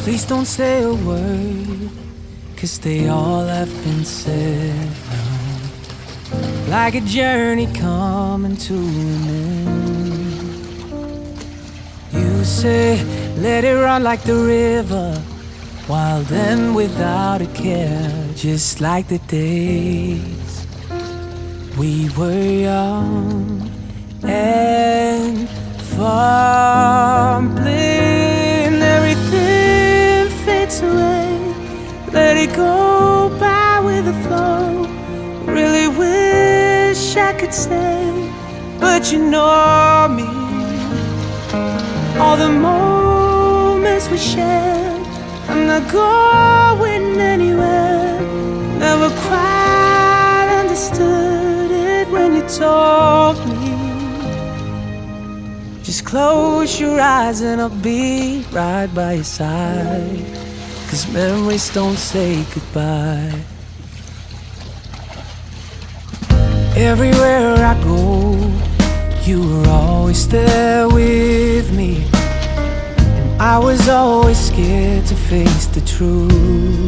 Please don't say a word, 'cause they all have been said now. Like a journey coming to an end. You say, let it run like the river, wild and without a care, just like the days we were young and fumbling. Everything fades away, let it go by with the flow. Really wish I could stay, but you know me. All the moments we shared, I'm not going anywhere. Never quite understood it when you told me. Just close your eyes and I'll be right by your side, 'cause memories don't say goodbye. Everywhere I go, you were always there with me, and I was always scared to face the truth.